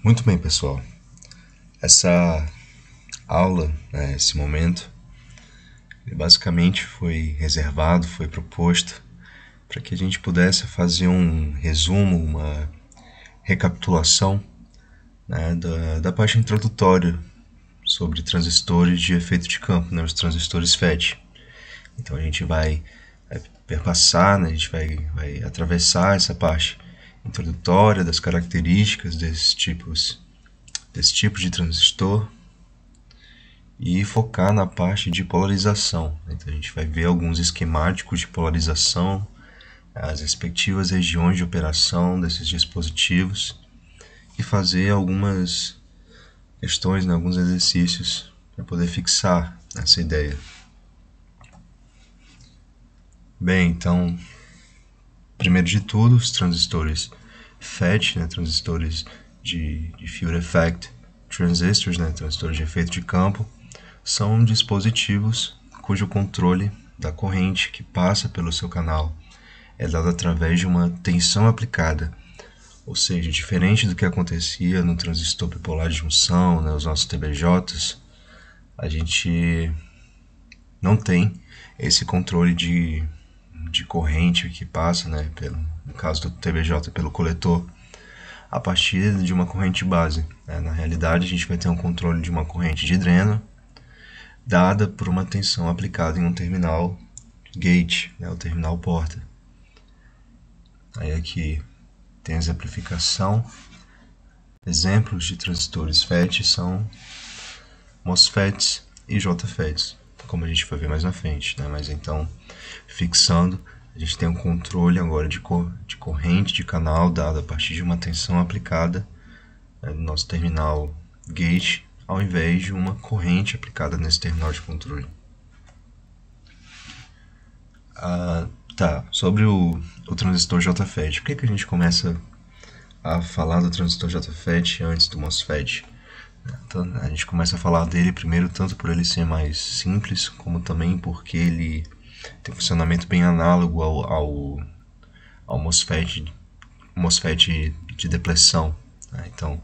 Muito bem, pessoal. Essa aula, esse momento, ele basicamente foi reservado, foi proposto para que a gente pudesse fazer um resumo, uma recapitulação, da parte introdutória sobre transistores de efeito de campo, os transistores FET. Então a gente vai perpassar, a gente vai atravessar essa parte introdutória das características desse tipo de transistor e focar na parte de polarização. Então a gente vai ver alguns esquemáticos de polarização, as respectivas regiões de operação desses dispositivos e fazer algumas questões, alguns exercícios para poder fixar essa ideia. Bem, então, primeiro de tudo, os transistores FET, transistores de Field Effect Transistors, transistores de efeito de campo, são dispositivos cujo controle da corrente que passa pelo seu canal é dado através de uma tensão aplicada, ou seja, diferente do que acontecia no transistor bipolar de junção, os nossos TBJs, a gente não tem esse controle de corrente que passa, no caso do TBJ, pelo coletor, a partir de uma corrente base. Na realidade, a gente vai ter um controle de uma corrente de dreno dada por uma tensão aplicada em um terminal gate, o terminal porta. Aí aqui tem a exemplificação. Exemplos de transistores FET são MOSFETs e JFETs, como a gente vai ver mais na frente. Mas então, fixando, a gente tem um controle agora de corrente de canal dado a partir de uma tensão aplicada no nosso terminal gate, ao invés de uma corrente aplicada nesse terminal de controle. Sobre o transistor JFET. Por que a gente começa a falar do transistor JFET antes do MOSFET? Então, a gente começa a falar dele primeiro tanto por ele ser mais simples, como também porque ele tem um funcionamento bem análogo ao MOSFET de depleção. Então,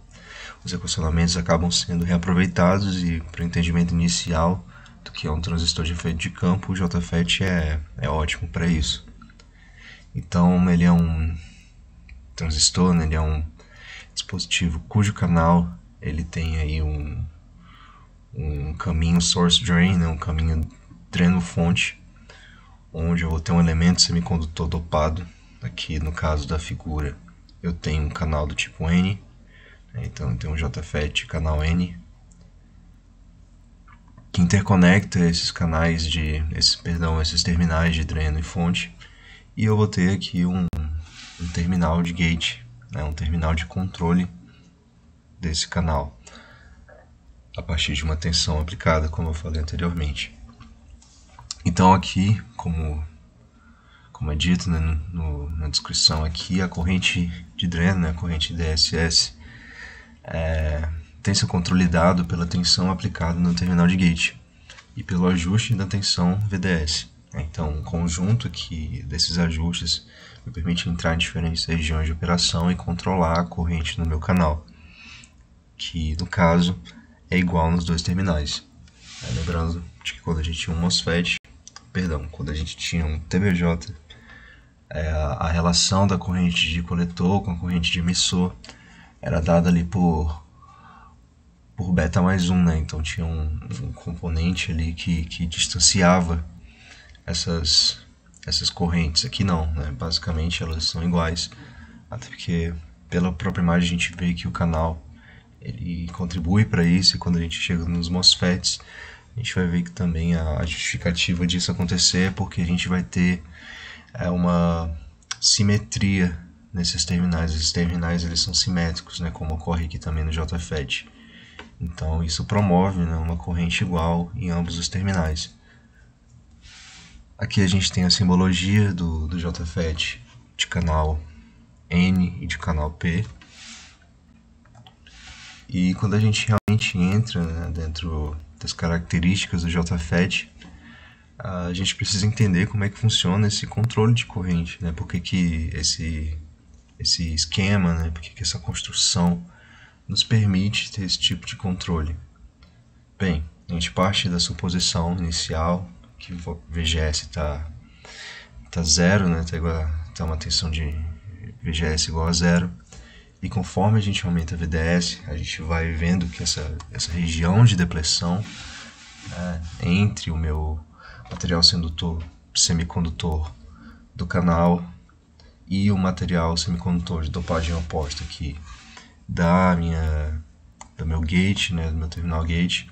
os equacionamentos acabam sendo reaproveitados e, para o entendimento inicial do que é um transistor de efeito de campo, o JFET é ótimo para isso. Então, ele é um transistor, ele é um dispositivo cujo canal ele tem aí um caminho source drain, um caminho dreno-fonte, onde eu vou ter um elemento semicondutor dopado. Aqui no caso da figura eu tenho um canal do tipo N, então eu tenho um JFET canal N, que interconecta esses canais esses terminais de dreno e fonte, e eu vou ter aqui um terminal de gate, um terminal de controle desse canal, a partir de uma tensão aplicada, como eu falei anteriormente. Então aqui, como é dito na descrição aqui, a corrente de dreno, a corrente DSS, tem seu controle dado pela tensão aplicada no terminal de gate e pelo ajuste da tensão VDS. Então, um conjunto desses ajustes me permite entrar em diferentes regiões de operação e controlar a corrente no meu canal, que no caso é igual nos dois terminais. Lembrando de que quando a gente tinha quando a gente tinha um TBJ, a relação da corrente de coletor com a corrente de emissor era dada ali por beta mais 1, então tinha um componente ali que distanciava essas correntes. Aqui não, basicamente elas são iguais, até porque pela própria imagem a gente vê que o canal ele contribui para isso, e quando a gente chega nos MOSFETs, a gente vai ver que também a justificativa disso acontecer é porque a gente vai ter uma simetria nesses terminais. Esses terminais eles são simétricos, como ocorre aqui também no JFET. Então isso promove uma corrente igual em ambos os terminais. Aqui a gente tem a simbologia do JFET de canal N e de canal P. E quando a gente realmente entra dentro das características do JFET, a gente precisa entender como é que funciona esse controle de corrente, por que esse esquema, por que essa construção nos permite ter esse tipo de controle? Bem, a gente parte da suposição inicial que o VGS está zero, né? Tá uma tensão de VGS igual a zero. E conforme a gente aumenta a VDS, a gente vai vendo que essa região de depressão, né, entre o meu material semicondutor do canal e o material semicondutor de dopagem oposta aqui do meu gate, né, do meu terminal gate,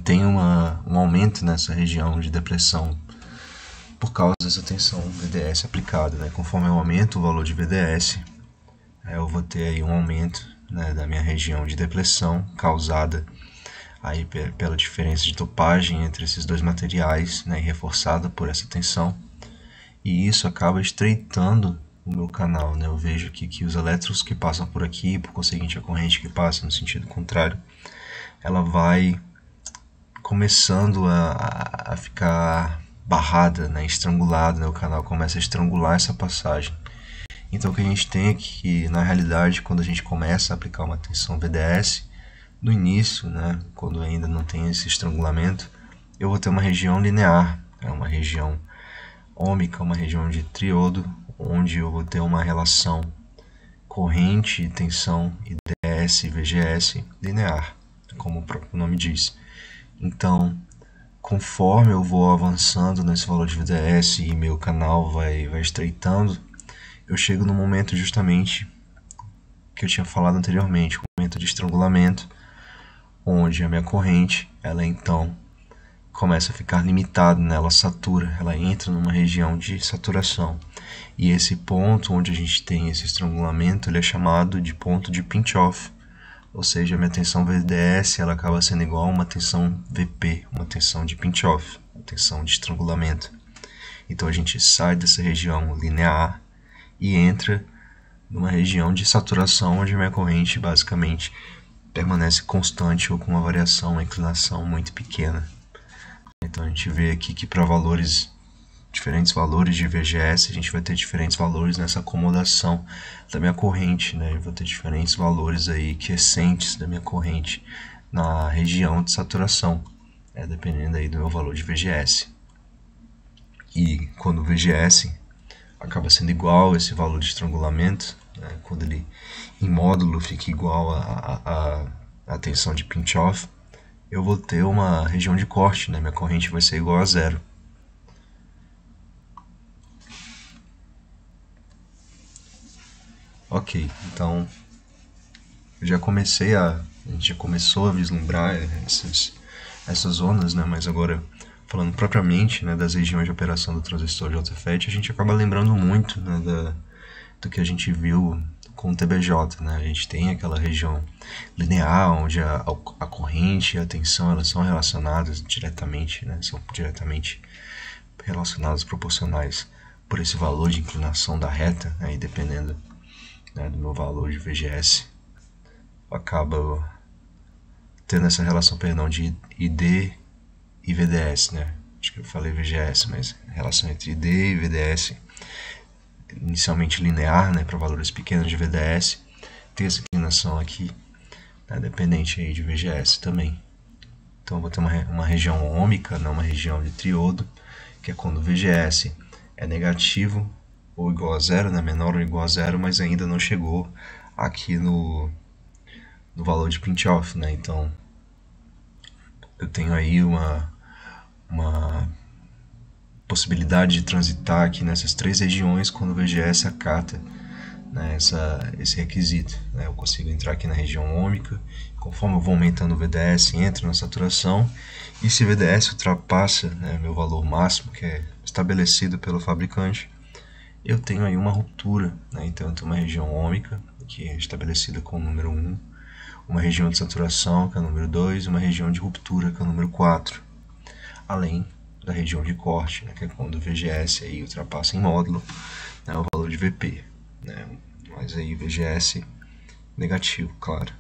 tem um aumento nessa região de depressão por causa dessa tensão VDS aplicada, né? Conforme eu aumento o valor de VDS, eu vou ter aí um aumento, né, da minha região de depressão causada aí pela diferença de dopagem entre esses dois materiais, né, e reforçada por essa tensão. E isso acaba estreitando o meu canal, né? Eu vejo aqui que os elétrons que passam por aqui, por conseguinte a corrente que passa no sentido contrário, ela vai começando a ficar barrada, né, estrangulada, né, o canal começa a estrangular essa passagem. Então o que a gente tem é que, na realidade, quando a gente começa a aplicar uma tensão VDS, no início, né, quando ainda não tem esse estrangulamento, eu vou ter uma região linear, né, uma região ômica, uma região de triodo, onde eu vou ter uma relação corrente, tensão, IDS e VGS linear, como o próprio nome diz. Então, conforme eu vou avançando nesse valor de VDS e meu canal vai estreitando, eu chego no momento justamente que eu tinha falado anteriormente, o momento de estrangulamento, onde a minha corrente, ela então começa a ficar limitada, né? Ela satura, ela entra numa região de saturação. E esse ponto onde a gente tem esse estrangulamento, ele é chamado de ponto de pinch-off. Ou seja, a minha tensão VDS ela acaba sendo igual a uma tensão VP, uma tensão de pinch-off, uma tensão de estrangulamento. Então a gente sai dessa região linear e entra numa região de saturação onde a minha corrente basicamente permanece constante ou com uma variação, uma inclinação muito pequena. Então a gente vê aqui que para diferentes valores de VGS, a gente vai ter diferentes valores nessa acomodação da minha corrente, né? Eu vou ter diferentes valores aí quiescentes da minha corrente na região de saturação, dependendo aí do meu valor de VGS. E quando o VGS acaba sendo igual a esse valor de estrangulamento, né? Quando ele em módulo fica igual a tensão de pinch-off, eu vou ter uma região de corte, né? Minha corrente vai ser igual a zero. Ok, então a gente já começou a vislumbrar essas zonas, né? Mas agora, falando propriamente, né, das regiões de operação do transistor de alta FET, a gente acaba lembrando muito, né, do que a gente viu com o TBJ, né? A gente tem aquela região linear, onde a corrente e a tensão elas são relacionadas diretamente, né? São diretamente relacionadas, proporcionais por esse valor de inclinação da reta, né? E dependendo, né, do meu valor de VGS, acaba tendo essa relação, perdão, de ID e VDS, né? Acho que eu falei VGS, mas a relação entre ID e VDS, inicialmente linear, né, para valores pequenos de VDS, tem essa inclinação aqui, né, dependente aí de VGS também. Então eu vou ter uma região ômica, né, uma região de triodo, que é quando o VGS é negativo ou igual a zero, né, menor ou igual a zero, mas ainda não chegou aqui no valor de pinch-off, né? Então eu tenho aí uma possibilidade de transitar aqui nessas três regiões quando o VGS acata, né, esse requisito, né? Eu consigo entrar aqui na região ômica, conforme eu vou aumentando o VDS, entro na saturação, e se o VDS ultrapassa, né, meu valor máximo, que é estabelecido pelo fabricante, eu tenho aí uma ruptura, né? Então eu tenho uma região ômica, que é estabelecida com o número 1, uma região de saturação, que é o número 2, e uma região de ruptura, que é o número 4, além da região de corte, né, que é quando o VGS aí ultrapassa em módulo, né, o valor de VP, né, mas aí VGS negativo, claro.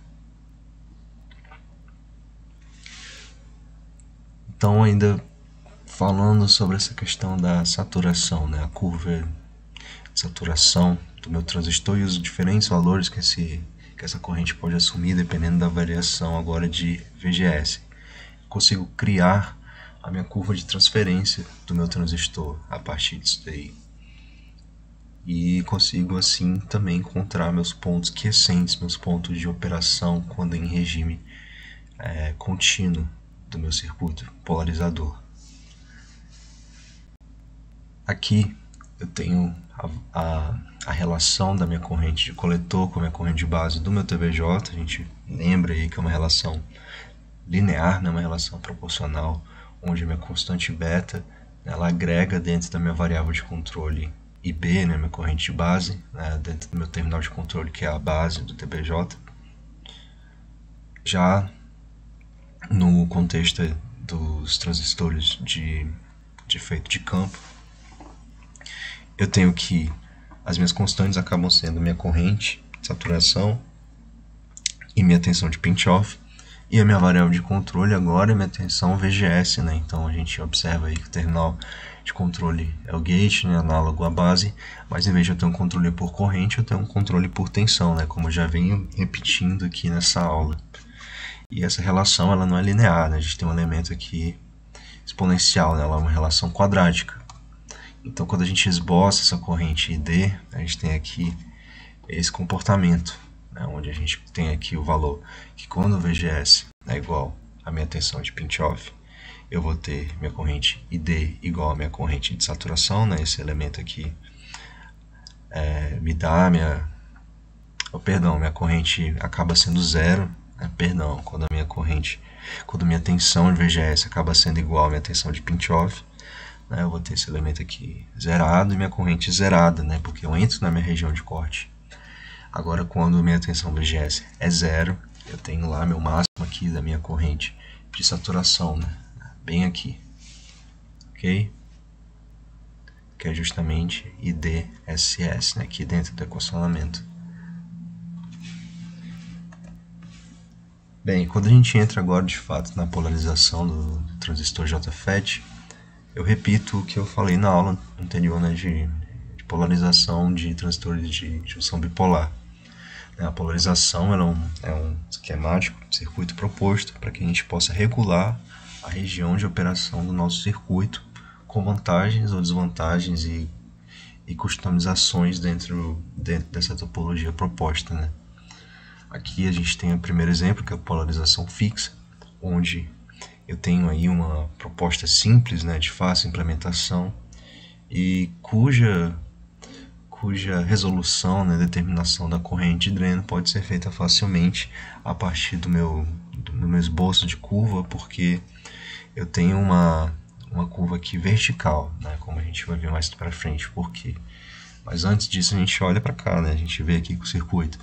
Então, ainda falando sobre essa questão da saturação, né, a curva de saturação do meu transistor e os diferentes valores que essa corrente pode assumir dependendo da variação agora de VGS. Consigo criar a minha curva de transferência do meu transistor a partir disso daí. E consigo assim também encontrar meus pontos quiescentes, meus pontos de operação quando em regime contínuo do meu circuito polarizador. Aqui eu tenho a relação da minha corrente de coletor com a minha corrente de base do meu TBJ. A gente lembra aí que é uma relação linear, né? Uma relação proporcional, onde a minha constante beta ela agrega dentro da minha variável de controle IB, né? Minha corrente de base, né? Dentro do meu terminal de controle, que é a base do TBJ. Já no contexto dos transistores de efeito de campo, eu tenho que as minhas constantes acabam sendo minha corrente de saturação e minha tensão de pinch-off, e a minha variável de controle agora é minha tensão VGS, né? Então a gente observa aí que o terminal de controle é o gate, né? Análogo à base, mas em vez de eu ter um controle por corrente, eu tenho um controle por tensão, né? Como eu já venho repetindo aqui nessa aula. E essa relação ela não é linear, né? A gente tem um elemento aqui exponencial, né? Ela é uma relação quadrática. Então, quando a gente esboça essa corrente ID, a gente tem aqui esse comportamento, né, onde a gente tem aqui o valor que quando o VGS é igual à minha tensão de pinch-off, eu vou ter minha corrente ID igual à minha corrente de saturação, né, esse elemento aqui me dá minha corrente acaba sendo zero, né, quando minha tensão de VGS acaba sendo igual à minha tensão de pinch-off, eu vou ter esse elemento aqui zerado e minha corrente zerada, né? Porque eu entro na minha região de corte. Agora, quando minha tensão VGS é zero, eu tenho lá meu máximo aqui da minha corrente de saturação, né? Bem aqui, ok? Que é justamente IDSS, né? Aqui dentro do equacionamento. Bem, quando a gente entra agora de fato na polarização do transistor JFET, eu repito o que eu falei na aula anterior, né, de polarização de transistores de junção bipolar. A polarização é um esquemático, circuito proposto para que a gente possa regular a região de operação do nosso circuito com vantagens ou desvantagens e customizações dentro dessa topologia proposta, né? Aqui a gente tem o primeiro exemplo, que é a polarização fixa, onde eu tenho aí uma proposta simples, né, de fácil implementação e cuja resolução, né, determinação da corrente de dreno pode ser feita facilmente a partir do meu esboço de curva, porque eu tenho uma curva aqui vertical, né, como a gente vai ver mais para frente. Por quê? Mas antes disso a gente olha para cá, né, a gente vê aqui que o circuito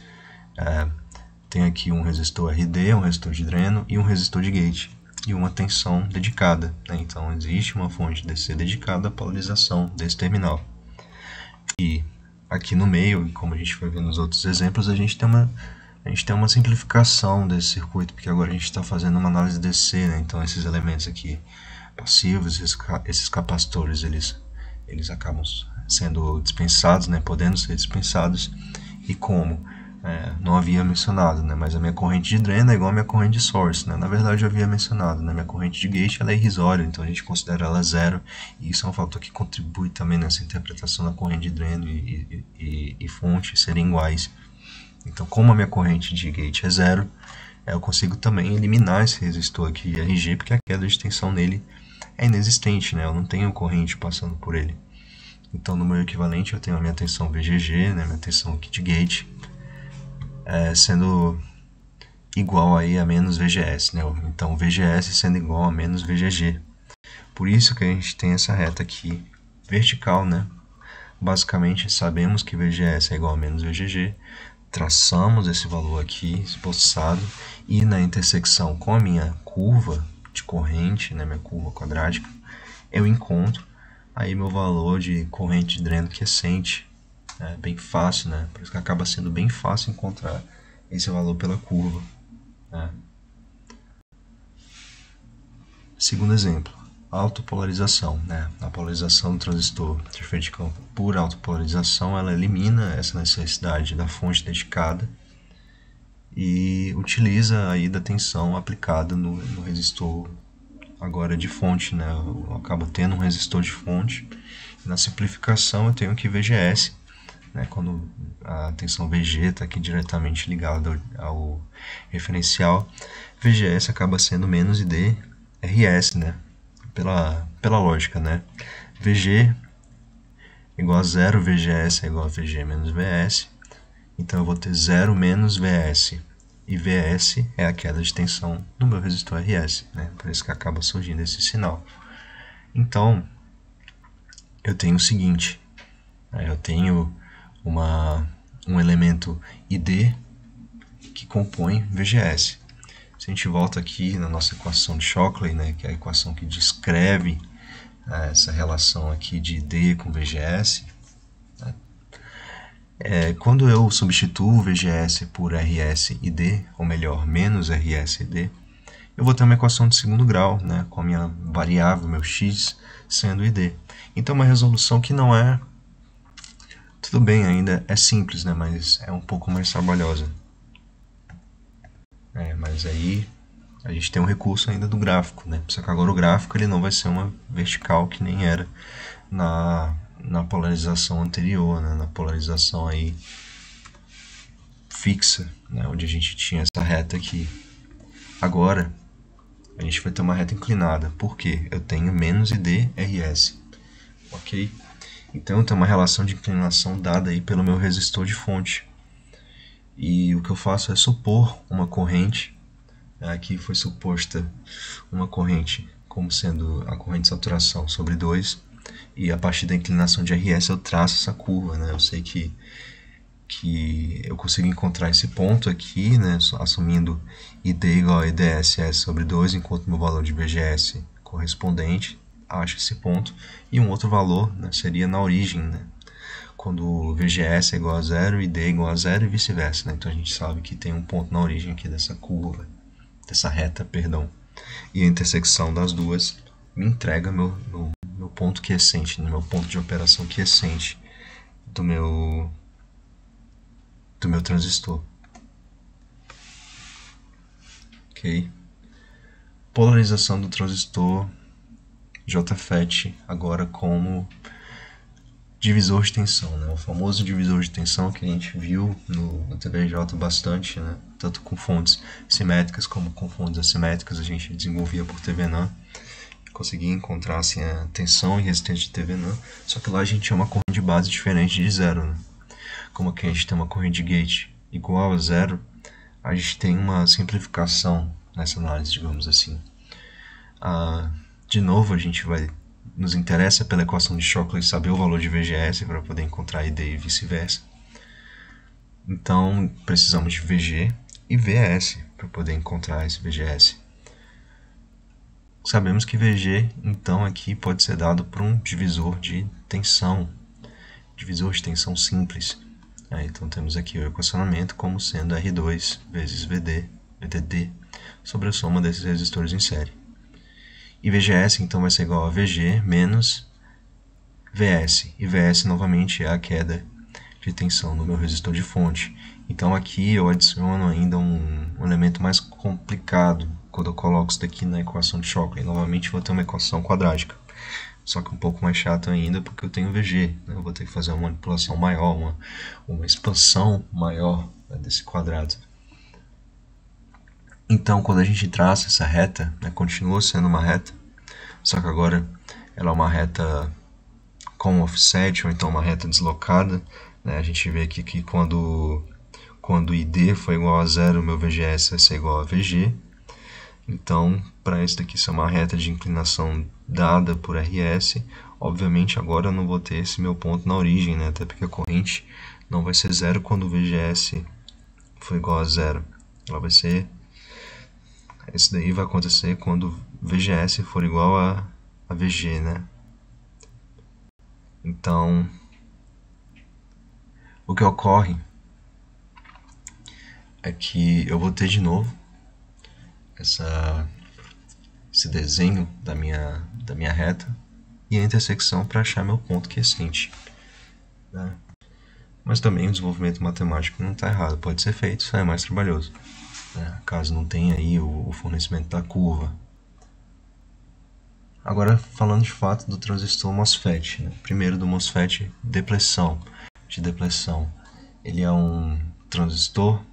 tem aqui um resistor RD, um resistor de dreno e um resistor de gate e uma tensão dedicada, né? Então existe uma fonte DC dedicada à polarização desse terminal. E aqui no meio, como a gente vai ver nos outros exemplos, a gente tem uma simplificação desse circuito, porque agora a gente está fazendo uma análise DC, né? Então esses elementos aqui passivos, esses capacitores, eles acabam sendo dispensados, né? Podendo ser dispensados. E como não havia mencionado, né? Mas a minha corrente de dreno é igual a minha corrente de source, né? Na verdade eu havia mencionado, né? Minha corrente de gate ela é irrisória, então a gente considera ela zero, e isso é um fator que contribui também nessa interpretação da corrente de dreno e fonte serem iguais. Então, como a minha corrente de gate é zero, eu consigo também eliminar esse resistor aqui RG, porque a queda de tensão nele é inexistente, né? Eu não tenho corrente passando por ele. Então, no meu equivalente eu tenho a minha tensão VGG, né? Minha tensão aqui de gate, sendo igual aí a menos VGS, né? Então VGS sendo igual a menos VGG. Por isso que a gente tem essa reta aqui vertical, né? Basicamente sabemos que VGS é igual a menos VGG, traçamos esse valor aqui esboçado e na intersecção com a minha curva de corrente, né? Minha curva quadrática, eu encontro aí meu valor de corrente de dreno quiescente. É bem fácil, né? Por isso que acaba sendo bem fácil encontrar esse valor pela curva, né? Segundo exemplo, autopolarização, né? A polarização do transistor transferente de campo por autopolarização, ela elimina essa necessidade da fonte dedicada e utiliza aí da tensão aplicada no resistor agora de fonte, né? Eu acabo tendo um resistor de fonte. Na simplificação eu tenho aqui VGS, né? Quando a tensão VG está aqui diretamente ligada ao referencial, VGS acaba sendo menos ID RS, né? Pela lógica, né? VG igual a 0, VGS é igual a VG menos VS. Então eu vou ter 0 menos VS. E VS é a queda de tensão no meu resistor RS, né? Por isso que acaba surgindo esse sinal. Então, eu tenho o seguinte, eu tenho um elemento ID que compõe VGS. Se a gente volta aqui na nossa equação de Shockley, né, que é a equação que descreve essa relação aqui de ID com VGS, né, quando eu substituo VGS por RS e D, ou melhor, menos RS e D, eu vou ter uma equação de segundo grau, né, com a minha variável, meu x, sendo ID. Então, uma resolução que não é... Tudo bem, ainda é simples, né, mas é um pouco mais trabalhosa. Mas aí a gente tem um recurso ainda do gráfico, né? Só que agora o gráfico ele não vai ser uma vertical que nem era na polarização anterior, né? Na polarização aí fixa, né? Onde a gente tinha essa reta aqui. Agora a gente vai ter uma reta inclinada. Por quê? Eu tenho menos ID RS, ok? Então eu tenho uma relação de inclinação dada aí pelo meu resistor de fonte. E o que eu faço é supor uma corrente. Aqui foi suposta uma corrente como sendo a corrente de saturação sobre 2. E a partir da inclinação de RS eu traço essa curva, né? Eu sei que eu consigo encontrar esse ponto aqui, né? Assumindo ID igual a IDSS sobre 2, enquanto meu valor de VGS correspondente acha esse ponto. E um outro valor, né, seria na origem, né? Quando VGS é igual a 0 e D é igual a 0 e vice-versa, né? Então a gente sabe que tem um ponto na origem aqui dessa curva, dessa reta, perdão. E a intersecção das duas me entrega meu ponto quiescente, meu ponto de operação quiescente do meu transistor. Ok? Polarização do transistor JFET agora como divisor de tensão, né? O famoso divisor de tensão que a gente viu no TVJ bastante, né? Tanto com fontes simétricas como com fontes assimétricas, a gente desenvolvia por TVNAM, conseguia encontrar assim, a tensão e resistência de TVNAM, só que lá a gente tinha uma corrente de base diferente de zero, né? Como aqui a gente tem uma corrente de gate igual a zero, a gente tem uma simplificação nessa análise, digamos assim. De novo, a gente nos interessa pela equação de Shockley saber o valor de VGS para poder encontrar ID e vice-versa. Então, precisamos de VG e VS para poder encontrar esse VGS. Sabemos que VG, então, aqui pode ser dado por um divisor de tensão simples. Então, temos aqui o equacionamento como sendo R2 vezes VDD, sobre a soma desses resistores em série. E VGS, então, vai ser igual a VG menos VS. E VS, novamente, é a queda de tensão no meu resistor de fonte. Então, aqui eu adiciono ainda um elemento mais complicado quando eu coloco isso daqui na equação de Shockley. Novamente, vou ter uma equação quadrática. Só que um pouco mais chato ainda, porque eu tenho VG. Né? Eu vou ter que fazer uma manipulação maior, uma expansão maior, né, desse quadrado. Então, quando a gente traça essa reta, né, continua sendo uma reta, só que agora ela é uma reta com offset, ou então uma reta deslocada. Né? A gente vê aqui que quando ID for igual a 0, meu VGS vai ser igual a VG. Então, para isso daqui ser uma reta de inclinação dada por RS, obviamente agora eu não vou ter esse meu ponto na origem, né? Até porque a corrente não vai ser 0 quando o VGS for igual a 0. Ela vai ser... Isso daí vai acontecer quando VGS for igual a VG, né? Então, o que ocorre é que eu vou ter de novo esse desenho da minha reta e a intersecção para achar meu ponto quiescente, né? Mas também o desenvolvimento matemático não está errado, pode ser feito, só é mais trabalhoso, né? Caso não tenha aí o fornecimento da curva. Agora, falando de fato do transistor MOSFET, né? Primeiro do MOSFET de depressão. Ele é um transistor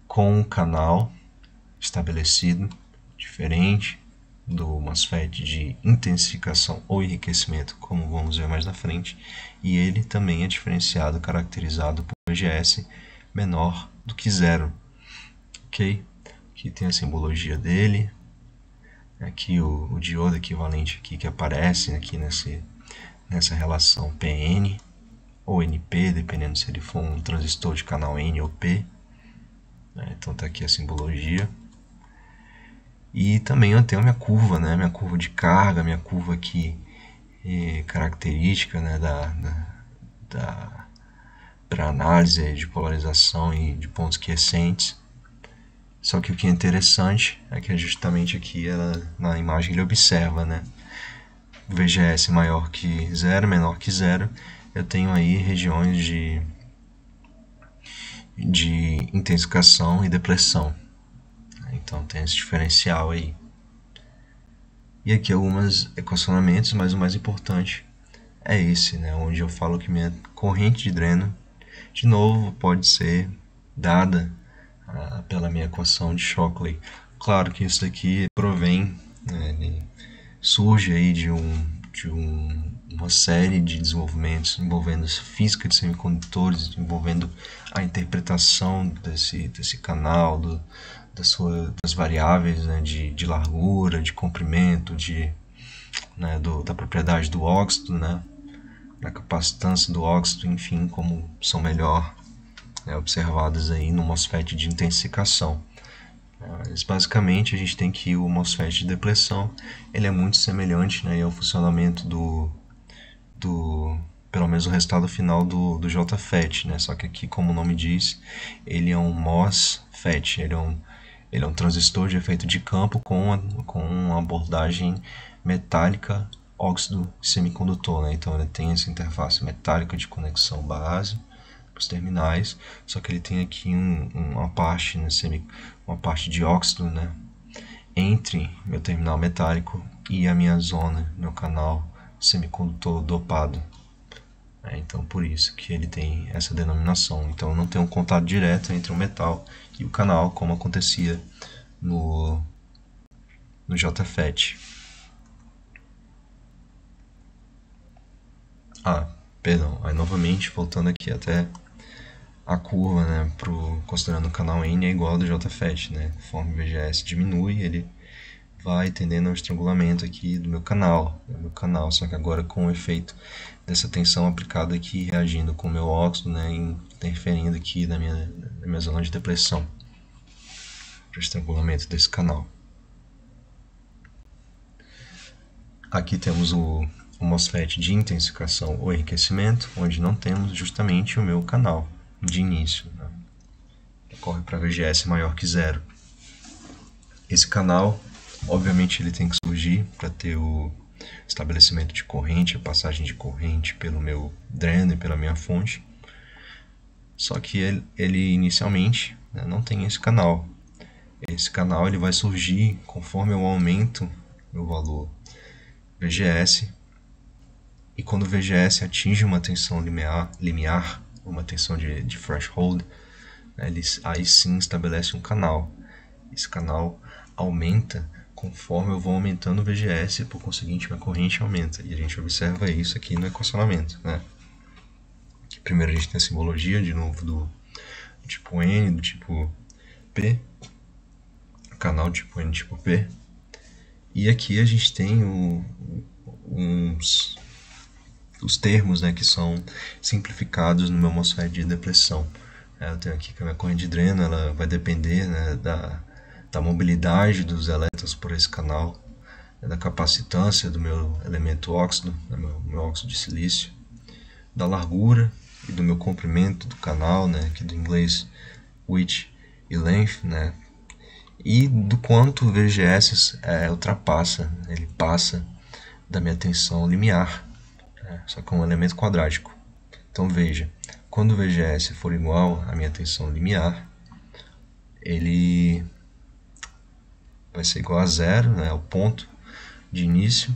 com um canal estabelecido, diferente do MOSFET de intensificação ou enriquecimento, como vamos ver mais na frente, e ele também é diferenciado, caracterizado por VGS menor do que zero, ok? Aqui tem a simbologia dele, aqui o diodo equivalente aqui que aparece aqui nessa relação PN ou NP, dependendo se ele for um transistor de canal N ou P, né? Então está aqui a simbologia. E também eu tenho a minha curva, né? Minha curva de carga, minha curva aqui característica, né? Para análise de polarização e de pontos quiescentes. Só que o que é interessante é que justamente aqui na imagem ele observa, né? VGS maior que zero, menor que zero, eu tenho aí regiões de intensificação e depressão. Então tem esse diferencial aí. E aqui alguns equacionamentos, mas o mais importante é esse, né? Onde eu falo que minha corrente de dreno, de novo, pode ser dada pela minha equação de Shockley. Claro que isso daqui provém, né, surge aí de uma série de desenvolvimentos envolvendo física de semicondutores, envolvendo a interpretação desse canal, das variáveis, né, de largura, de comprimento, né, da propriedade do óxido, né, da capacitância do óxido, enfim, como são melhor, né, observadas aí no MOSFET de intensificação. Mas basicamente a gente tem que o MOSFET de depressão, ele é muito semelhante, né, ao funcionamento pelo menos o resultado final do JFET, né? Só que aqui, como o nome diz, ele é um MOSFET, ele é um transistor de efeito de campo com uma abordagem metálica óxido semicondutor, né? Então ele tem essa interface metálica de conexão base para os terminais, só que ele tem aqui uma parte, né, uma parte de óxido, né, entre meu terminal metálico e a minha zona, meu canal semicondutor dopado. Então por isso que ele tem essa denominação. Então não tem um contato direto entre o metal e o canal, como acontecia no JFET. Perdão, aí novamente voltando aqui até a curva, né, considerando o canal N é igual ao do JFET, né, conforme o VGS diminui, ele vai tendendo ao estrangulamento aqui do meu canal, só que agora com o efeito dessa tensão aplicada aqui, reagindo com o meu óxido, né, interferindo aqui na minha zona de depressão, para o estrangulamento desse canal. Aqui temos o MOSFET de intensificação ou enriquecimento, onde não temos justamente o meu canal de início, né, ocorre para VGS maior que zero. Esse canal, obviamente, ele tem que surgir para ter o estabelecimento de corrente, a passagem de corrente pelo meu dreno e pela minha fonte. Só que ele inicialmente, né, não tem esse canal. Esse canal ele vai surgir conforme eu aumento meu valor VGS. E quando o VGS atinge uma tensão limiar, uma tensão de threshold, né, ele aí sim estabelece um canal. Esse canal aumenta conforme eu vou aumentando o VGS e por conseguinte minha corrente aumenta. E a gente observa isso aqui no equacionamento, né? Primeiro a gente tem a simbologia de novo do tipo N, do tipo P, canal tipo N, tipo P. E aqui a gente tem os termos, né, que são simplificados no meu MOSFET de depressão. Eu tenho aqui que a minha corrente de dreno ela vai depender, né, da mobilidade dos elétrons por esse canal, da capacitância do meu elemento óxido, meu óxido de silício, da largura e do meu comprimento do canal, né, aqui do inglês width e length, né, e do quanto o VGS ultrapassa, ele passa da minha tensão limiar, só que é um elemento quadrático. Então veja, quando o VGS for igual à minha tensão limiar, ele vai ser igual a zero, né, o ponto de início,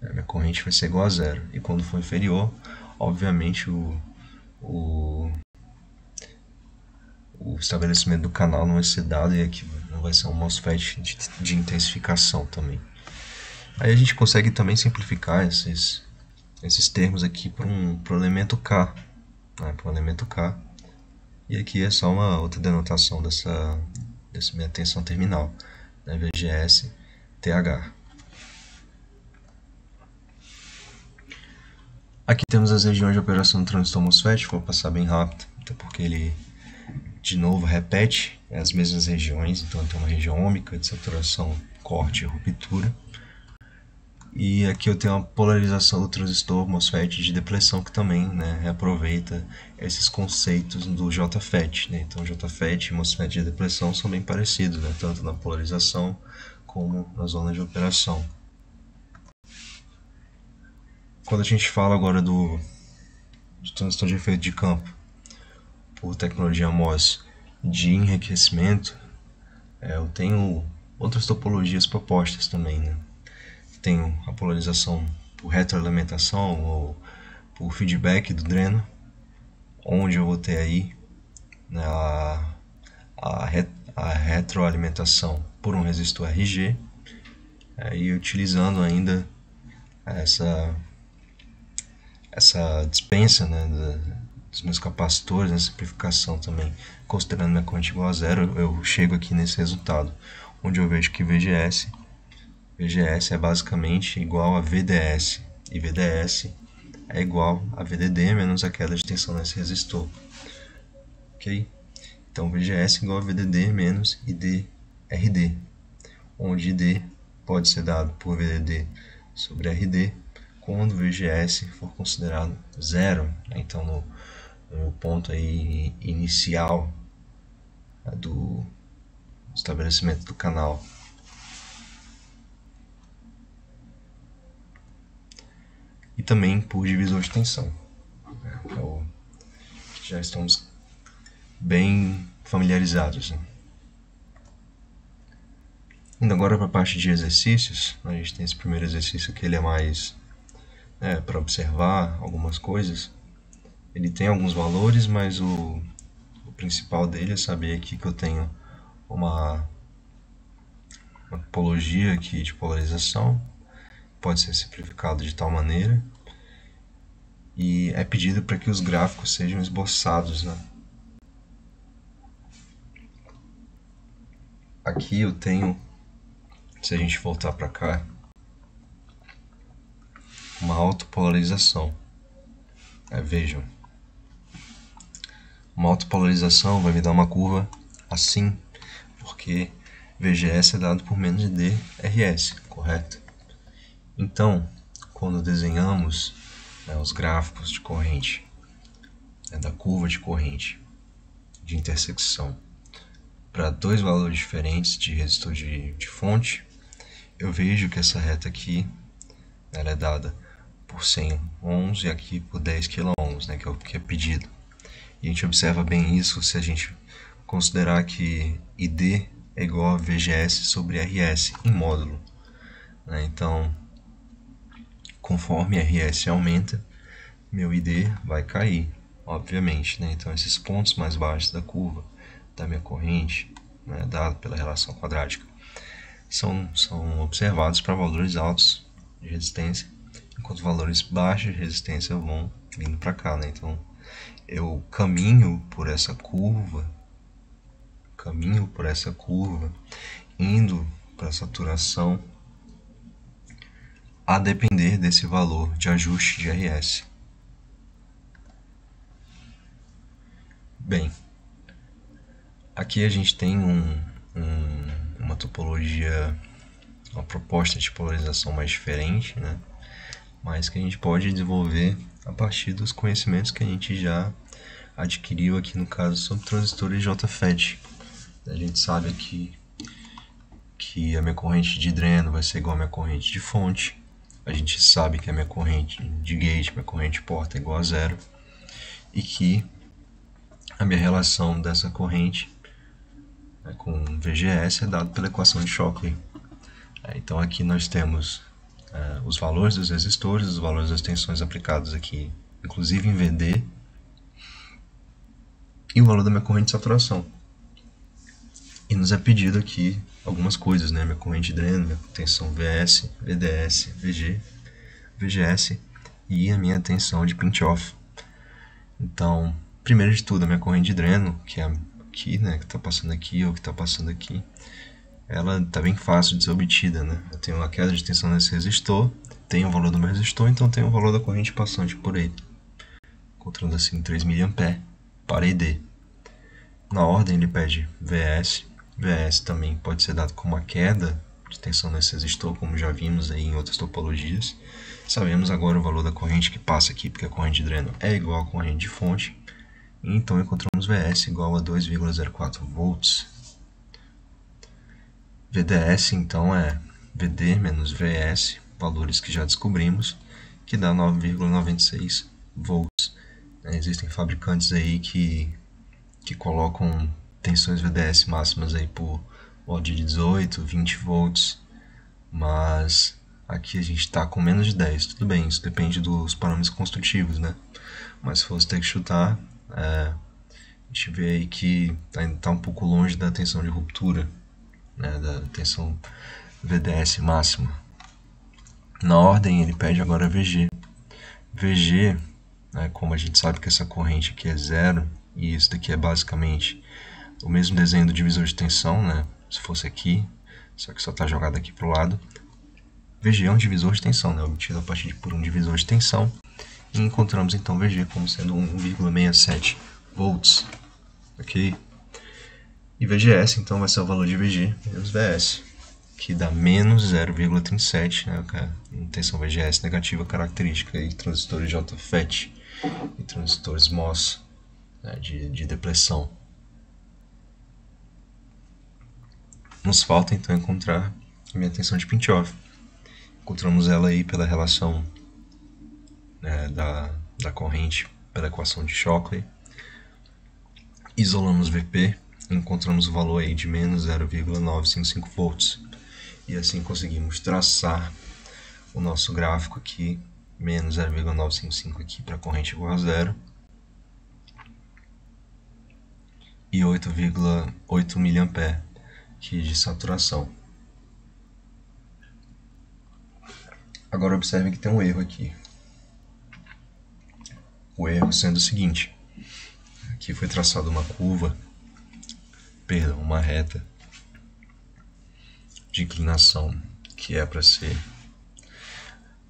a minha corrente vai ser igual a zero. E quando for inferior, obviamente o estabelecimento do canal não vai ser dado, e aqui não vai ser um MOSFET de intensificação também. Aí a gente consegue também simplificar esses termos aqui para o elemento K, né, para o elemento K. E aqui é só uma outra denotação dessa minha tensão terminal, né, VGS TH. Aqui temos as regiões de operação do transistor MOSFET, vou passar bem rápido, até porque ele, de novo, repete as mesmas regiões. Então tem uma região ômica de saturação, corte e ruptura. E aqui eu tenho a polarização do transistor MOSFET de depressão, que também, né, reaproveita esses conceitos do JFET, né? Então JFET e MOSFET de depressão são bem parecidos, né, tanto na polarização como na zona de operação. Quando a gente fala agora do transistor de efeito de campo por tecnologia MOS de enriquecimento, eu tenho outras topologias propostas também, né? Tenho a polarização por retroalimentação ou por feedback do dreno, onde eu vou ter aí, né, a retroalimentação por um resistor RG, e utilizando ainda essa dispensa, né, dos meus capacitores, na simplificação também, considerando minha corrente igual a zero, eu chego aqui nesse resultado, onde eu vejo que VGS é basicamente igual a VDS, e VDS é igual a VDD menos a queda de tensão nesse resistor. Ok? Então VGS igual a VDD menos IDRD, onde ID pode ser dado por VDD sobre RD, quando VGS for considerado zero. Então no ponto aí inicial do estabelecimento do canal. E também por divisor de tensão. Então, já estamos bem familiarizados, né? Indo agora para a parte de exercícios, a gente tem esse primeiro exercício que ele é mais para observar algumas coisas. Ele tem alguns valores, mas o principal dele é saber aqui que eu tenho uma topologia aqui de polarização, pode ser simplificado de tal maneira, e é pedido para que os gráficos sejam esboçados, né? Aqui eu tenho, se a gente voltar para cá, uma autopolarização. Vejam, uma autopolarização vai me dar uma curva assim, porque VGS é dado por menos de DRS, correto? Então, quando desenhamos os gráficos de corrente, da curva de corrente de intersecção para dois valores diferentes de resistor de fonte, eu vejo que essa reta aqui ela é dada por 100 ohms e aqui por 10 kΩ, né, que é o que é pedido. E a gente observa bem isso se a gente considerar que ID é igual a VGS sobre RS em módulo, né? Então, conforme RS aumenta, meu ID vai cair, obviamente, né? Então, esses pontos mais baixos da curva da minha corrente, né, dado pela relação quadrática, são observados para valores altos de resistência, enquanto valores baixos de resistência vão vindo para cá, né? Então, eu caminho por essa curva, indo para a saturação, a depender desse valor de ajuste de RS. Bem, aqui a gente tem uma topologia, uma proposta de polarização mais diferente, né? Mas que a gente pode desenvolver a partir dos conhecimentos que a gente já adquiriu aqui no caso sobre transistores JFET. A gente sabe aqui que a minha corrente de dreno vai ser igual à minha corrente de fonte. A gente sabe que a minha corrente de gate, minha corrente de porta é igual a zero. E que a minha relação dessa corrente, né, com VGS é dada pela equação de Shockley. Então aqui nós temos os valores dos resistores, os valores das tensões aplicadas aqui, inclusive em VD, e o valor da minha corrente de saturação. E nos é pedido aqui algumas coisas, né? Minha corrente de dreno, minha tensão VS, VDS, VG, VGS e a minha tensão de pinch-off. Então, primeiro de tudo, a minha corrente de dreno, que é aqui, né? Que está passando aqui ou que está passando aqui, ela está bem fácil de ser obtida, né? Eu tenho uma queda de tensão nesse resistor, tenho o valor do meu resistor, então tenho o valor da corrente passante por ele. Encontrando assim 3 mA para ID. Na ordem ele pede VS. VS também pode ser dado como a queda de tensão nesse resistor, como já vimos aí em outras topologias. Sabemos agora o valor da corrente que passa aqui, porque a corrente de dreno é igual à corrente de fonte. Então encontramos VS igual a 2,04 volts. VDS então é VD menos VS, valores que já descobrimos, que dá 9,96 volts. Existem fabricantes aí que colocam tensões VDS máximas aí por volta de 18, 20 volts, mas aqui a gente está com menos de 10. Tudo bem, isso depende dos parâmetros construtivos, né? Mas se fosse ter que chutar, a gente vê aí que ainda está um pouco longe da tensão de ruptura, né, da tensão VDS máxima. Na ordem ele pede agora VG. VG, né, como a gente sabe que essa corrente aqui é zero, e isso daqui é basicamente o mesmo desenho do divisor de tensão, né, se fosse aqui, só que só está jogado aqui para o lado. VG é um divisor de tensão, né, obtido a partir por um divisor de tensão, e encontramos então VG como sendo 1,67 volts, ok? E VGS então vai ser o valor de VG menos VS, que dá menos 0,37, né, tensão VGS negativa característica de transistores JFET e transistores MOS, né, de depressão. Nos falta então encontrar a minha tensão de pinch-off. Encontramos ela aí pela relação, né, da corrente pela equação de Shockley. Isolamos VP, encontramos o valor aí de menos 0,955 volts. E assim conseguimos traçar o nosso gráfico aqui, menos 0,955 aqui para a corrente igual a zero. E 8,8 mA aqui de saturação. Agora observe que tem um erro aqui. O erro sendo o seguinte: aqui foi traçada uma curva, perdão, uma reta de inclinação que é para ser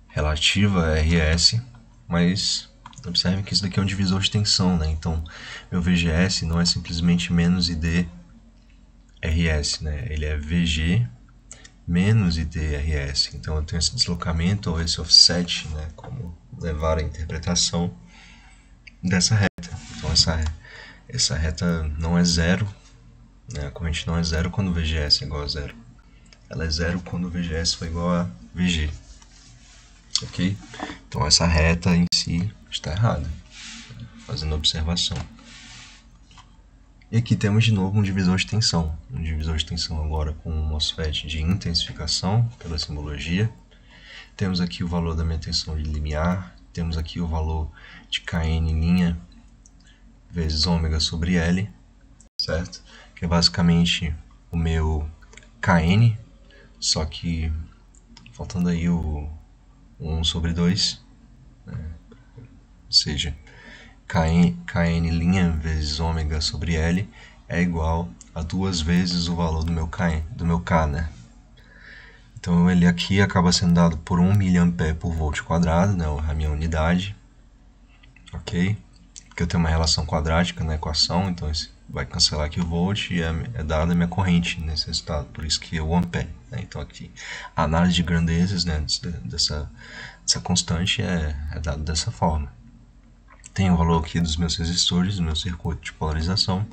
relativa a RS, mas observe que isso daqui é um divisor de tensão, né? Então meu VGS não é simplesmente menos ID RS, né? Ele é VG menos ID RS. Então eu tenho esse deslocamento ou esse offset, né? Como levar a interpretação dessa reta. Então essa reta não é zero, né? A corrente não é zero quando o VGS é igual a zero. Ela é zero quando o VGS for igual a VG. Ok? Então essa reta em si está errada. Fazendo observação. E aqui temos de novo um divisor de tensão. Um divisor de tensão agora com um MOSFET de intensificação pela simbologia. Temos aqui o valor da minha tensão de limiar. Temos aqui o valor de Kn' vezes ômega sobre L. Certo? Que é basicamente o meu Kn, só que faltando aí o 1 sobre 2, né? Ou seja, Kn' vezes ômega sobre L é igual a 2 vezes o valor do meu K, né? Então ele aqui acaba sendo dado por 1 mA por volt quadrado, né? A minha unidade, ok? Porque eu tenho uma relação quadrática na equação, então esse vai cancelar aqui o volt e é dada a minha corrente nesse resultado, por isso que é o ampere, né? Então aqui a análise de grandezas, né, dessa constante é dada dessa forma. Tem o valor aqui dos meus resistores, do meu circuito de polarização,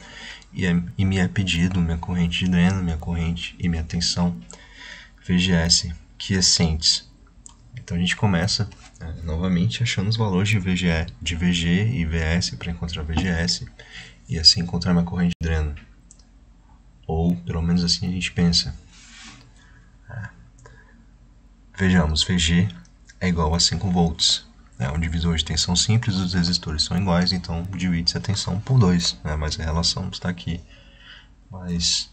e me é pedido minha corrente de dreno, minha corrente e minha tensão VGS quiescentes. Então a gente começa novamente achando os valores de VG e VS para encontrar VGS e assim encontrar minha corrente de dreno. Ou pelo menos assim a gente pensa. Vejamos, VG é igual a 5 volts. É um divisor de tensão simples, os resistores são iguais, então divide-se a tensão por 2. Mas a relação está aqui mais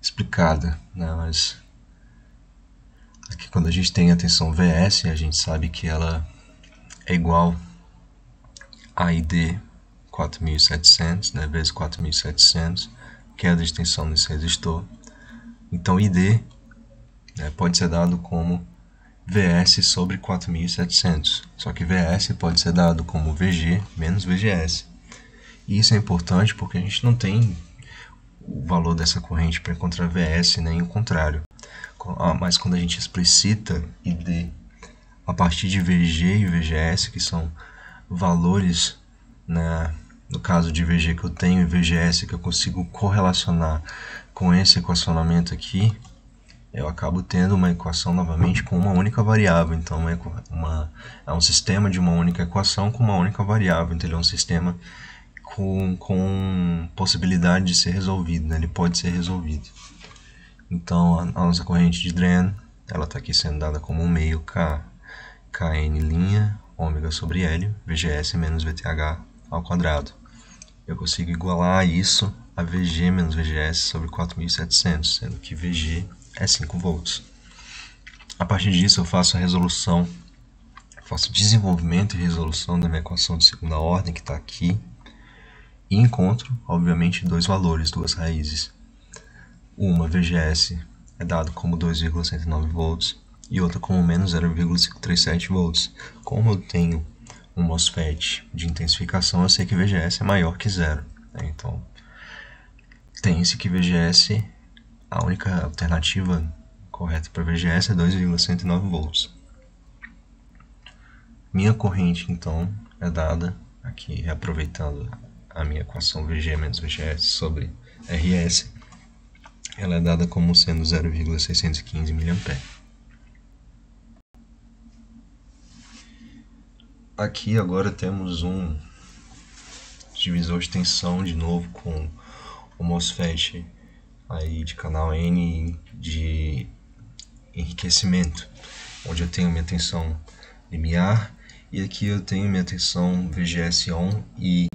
explicada. Mas aqui quando a gente tem a tensão VS, a gente sabe que ela é igual a ID 4700, vezes 4700, queda de tensão nesse resistor. Então ID pode ser dado como VS sobre 4700, só que VS pode ser dado como VG menos VGS. E isso é importante porque a gente não tem o valor dessa corrente para encontrar VS, nem o contrário. Mas quando a gente explicita ID a partir de VG e VGS, que são valores, no caso de VG que eu tenho e VGS que eu consigo correlacionar com esse equacionamento aqui, eu acabo tendo uma equação novamente com uma única variável. Então é um sistema de uma única equação com uma única variável. Então ele é um sistema com possibilidade de ser resolvido, ele pode ser resolvido. Então a nossa corrente de dreno, ela está aqui sendo dada como um meio Kn' ômega sobre L, VGS menos VTH ao quadrado. Eu consigo igualar isso a VG menos VGS sobre 4700, sendo que VG é 5 volts. A partir disso eu faço a resolução, faço desenvolvimento e resolução da minha equação de segunda ordem, que está aqui, e encontro, obviamente, dois valores, duas raízes. Uma, VGS, é dado como 2,109 volts e outra como menos 0,537 volts. Como eu tenho um MOSFET de intensificação, eu sei que VGS é maior que zero. Então, tem-se que VGS, a única alternativa correta para VGS é 2,109 volts. Minha corrente, então, é dada, aqui reaproveitando a minha equação VG menos VGS sobre RS, ela é dada como sendo 0,615 mA. Aqui agora temos um divisor de tensão de novo com o MOSFET aí de canal N de enriquecimento, onde eu tenho minha tensão limiar e aqui eu tenho minha tensão VGS on e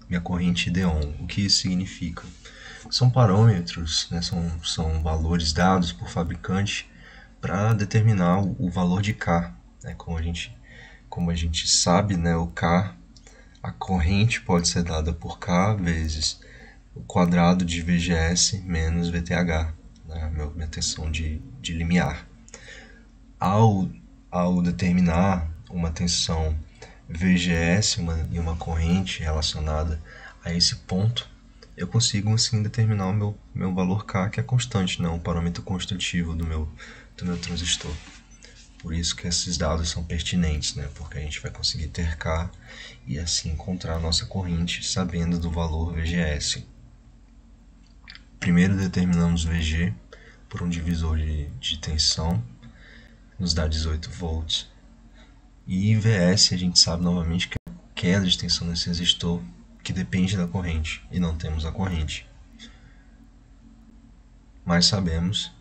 minha corrente ID on. O que isso significa? São parâmetros, são valores dados por fabricante para determinar o valor de K. Como a gente sabe, o K, a corrente pode ser dada por K vezes o quadrado de VGS menos VTH, minha tensão de limiar. Ao determinar uma tensão VGS e uma corrente relacionada a esse ponto, eu consigo assim determinar o meu valor K, que é constante, um parâmetro constativo do meu transistor. Por isso que esses dados são pertinentes, porque a gente vai conseguir ter K e assim encontrar a nossa corrente sabendo do valor VGS. Primeiro determinamos VG por um divisor de tensão, nos dá 18 volts. E VS a gente sabe novamente que é a queda de tensão nesse resistor, que depende da corrente, e não temos a corrente. Mas sabemos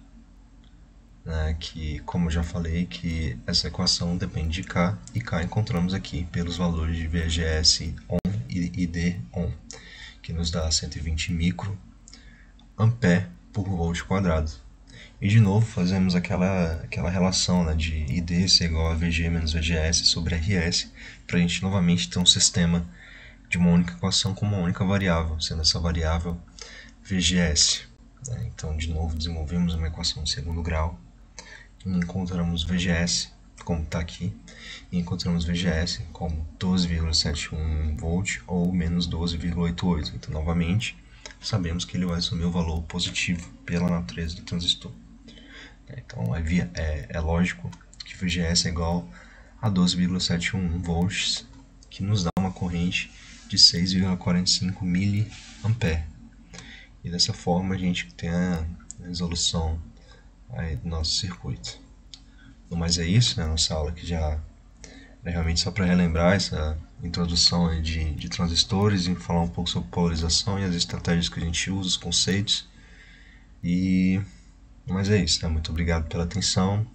que, como eu já falei, que essa equação depende de K, e K encontramos aqui pelos valores de VGS on e ID on, que nos dá 120 microampere por volt quadrado. E de novo fazemos aquela relação de ID ser igual a VG menos VGS sobre RS, para a gente novamente ter um sistema de uma única equação com uma única variável, sendo essa variável VGS. Então, de novo, desenvolvemos uma equação de segundo grau e encontramos VGS, como está aqui, e encontramos VGS como 12,71 volt ou menos 12,88. Então, novamente, sabemos que ele vai assumir o valor positivo pela natureza do transistor. Então, é lógico que VGS é igual a 12,71 volts, que nos dá uma corrente de 6,45 mA. E dessa forma a gente tem a resolução aí do nosso circuito. Mas é isso, né? Nossa aula que já é realmente só para relembrar essa introdução aí de transistores e falar um pouco sobre polarização e as estratégias que a gente usa, os conceitos. Mas é isso, né? Muito obrigado pela atenção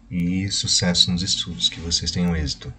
e sucesso nos estudos, que vocês tenham êxito.